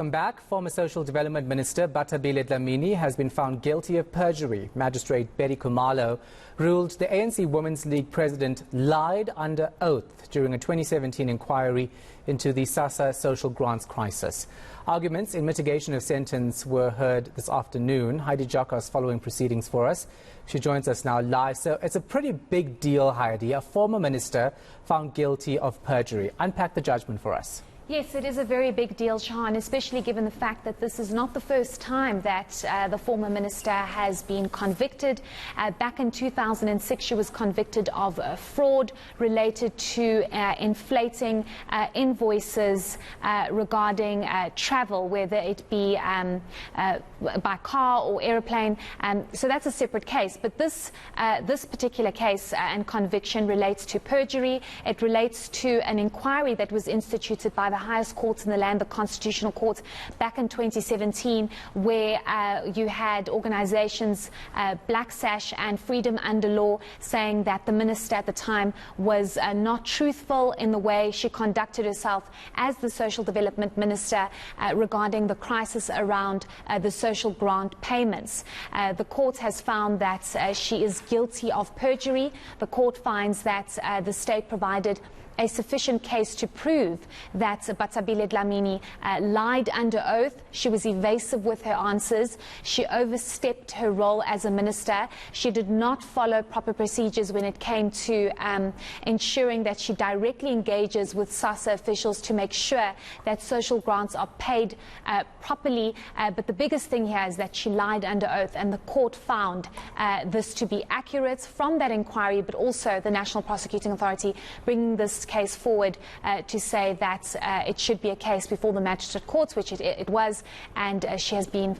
Welcome back. Former Social Development Minister Bathabile Dlamini has been found guilty of perjury. Magistrate Betty Khumalo ruled the ANC Women's League president lied under oath during a 2017 inquiry into the SASSA social grants crisis. Arguments in mitigation of sentence were heard this afternoon. Heidi Giokos following proceedings for us. She joins us now live. So it's a pretty big deal, Heidi. A former minister found guilty of perjury. Unpack the judgment for us. Yes, it is a very big deal, Shahan, especially given the fact that this is not the first time that the former minister has been convicted. Back in 2006, she was convicted of fraud related to inflating invoices regarding travel, whether it be by car or aeroplane. So that's a separate case. But this particular case and conviction relates to perjury. It relates to an inquiry that was instituted by the highest courts in the land, the Constitutional Court, back in 2017, where you had organizations, Black Sash and Freedom Under Law, saying that the minister at the time was not truthful in the way she conducted herself as the Social Development Minister regarding the crisis around the social grant payments. The court has found that she is guilty of perjury. The court finds that the state provided a sufficient case to prove that Bathabile Dlamini lied under oath. She was evasive with her answers. She overstepped her role as a minister. She did not follow proper procedures when it came to ensuring that she directly engages with SASSA officials to make sure that social grants are paid properly. But the biggest thing here is that she lied under oath, and the court found this to be accurate from that inquiry, but also the National Prosecuting Authority bringing this case forward to say that it should be a case before the magistrate courts, which it was, and she has been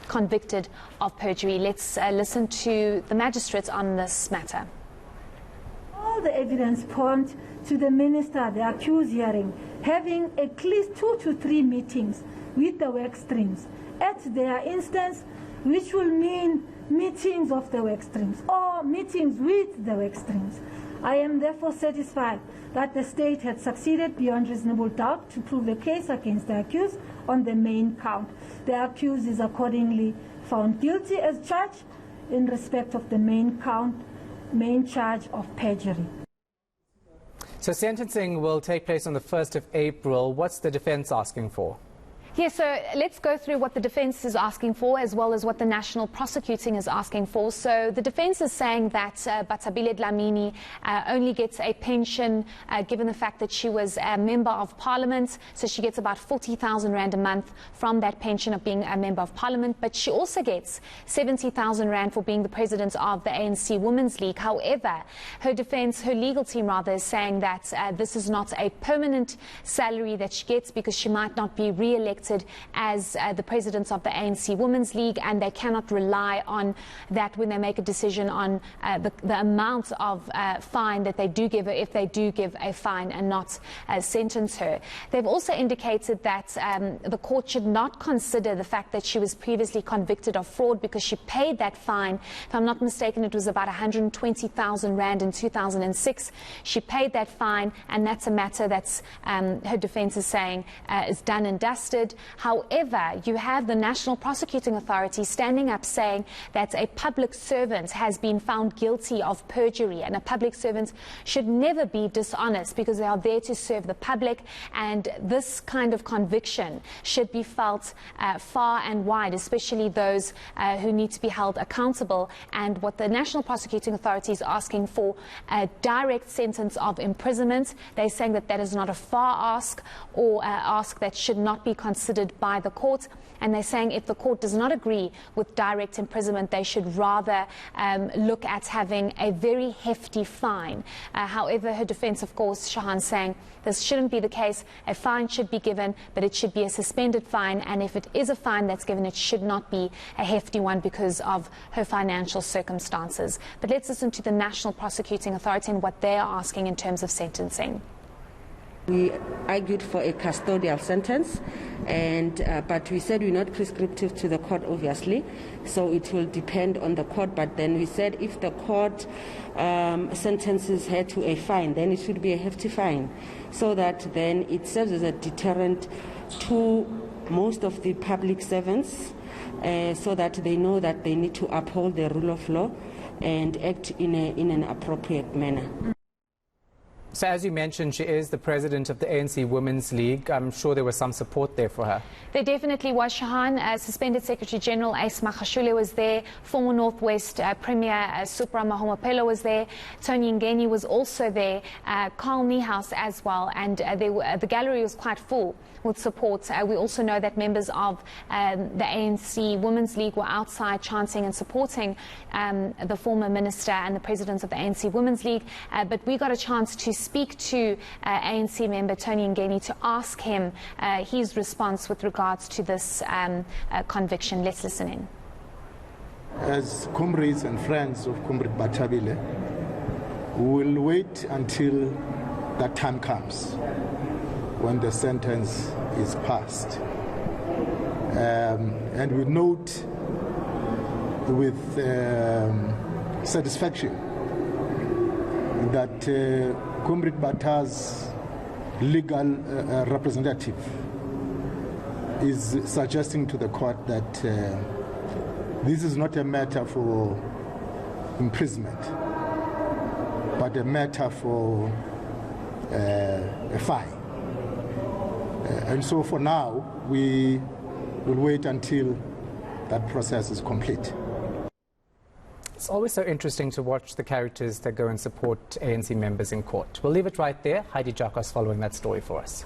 convicted of perjury. Let's listen to the magistrates on this matter. All the evidence points to the minister, the accused hearing, having at least 2 to 3 meetings with the work streams at their instance, which will mean meetings of the work streams or meetings with the work streams. I am therefore satisfied that the state had succeeded beyond reasonable doubt to prove the case against the accused on the main count. The accused is accordingly found guilty as charged in respect of the main count, main charge of perjury. So sentencing will take place on the 1st of April. What's the defense asking for? Yes, so let's go through what the defense is asking for as well as what the national prosecuting is asking for. So the defense is saying that Bathabile Dlamini only gets a pension given the fact that she was a member of parliament. So she gets about 40,000 rand a month from that pension of being a member of parliament. But she also gets 70,000 rand for being the president of the ANC Women's League. However, her defense, her legal team rather, is saying that this is not a permanent salary that she gets because she might not be re-elected as the president of the ANC Women's League, and they cannot rely on that when they make a decision on the amount of fine that they do give her, if they do give a fine and not sentence her. They've also indicated that the court should not consider the fact that she was previously convicted of fraud because she paid that fine. If I'm not mistaken, it was about 120,000 rand in 2006. She paid that fine, and that's a matter that's, her defense is saying, is done and dusted. However, you have the National Prosecuting Authority standing up saying that a public servant has been found guilty of perjury, and a public servant should never be dishonest because they are there to serve the public, and this kind of conviction should be felt far and wide, especially those who need to be held accountable. And what the National Prosecuting Authority is asking for, a direct sentence of imprisonment. They're saying that that is not a far ask or ask that should not be considered by the court, and they're saying if the court does not agree with direct imprisonment, they should rather look at having a very hefty fine. However, her defense, of course, Shahan, saying this shouldn't be the case. A fine should be given, but it should be a suspended fine, and if it is a fine that's given, it should not be a hefty one because of her financial circumstances. But let's listen to the National Prosecuting Authority and what they are asking in terms of sentencing. We argued for a custodial sentence, but we said we're not prescriptive to the court, obviously, so it will depend on the court. But then we said if the court sentences her to a fine, then it should be a hefty fine, so that then it serves as a deterrent to most of the public servants so that they know that they need to uphold the rule of law and act in an appropriate manner. So as you mentioned, she is the president of the ANC Women's League. I'm sure there was some support there for her. There definitely was, Shahan. Suspended Secretary General Ace Magashule was there. Former Northwest Premier Supra Mahomapelo was there. Tony Ngeni was also there. Carl Niehaus as well. And the gallery was quite full with support. We also know that members of the ANC Women's League were outside chanting and supporting the former minister and the president of the ANC Women's League. But we got a chance to speak to ANC member Tony Ngeni to ask him his response with regards to this conviction. Let's listen in. As comrades and friends of Comrade Bathabile, we will wait until that time comes when the sentence is passed. And we note with satisfaction that Comrade Bata's legal representative is suggesting to the court that this is not a matter for imprisonment, but a matter for a fine. And so for now, we will wait until that process is complete. It's always so interesting to watch the characters that go and support ANC members in court. We'll leave it right there. Heidi Giokos following that story for us.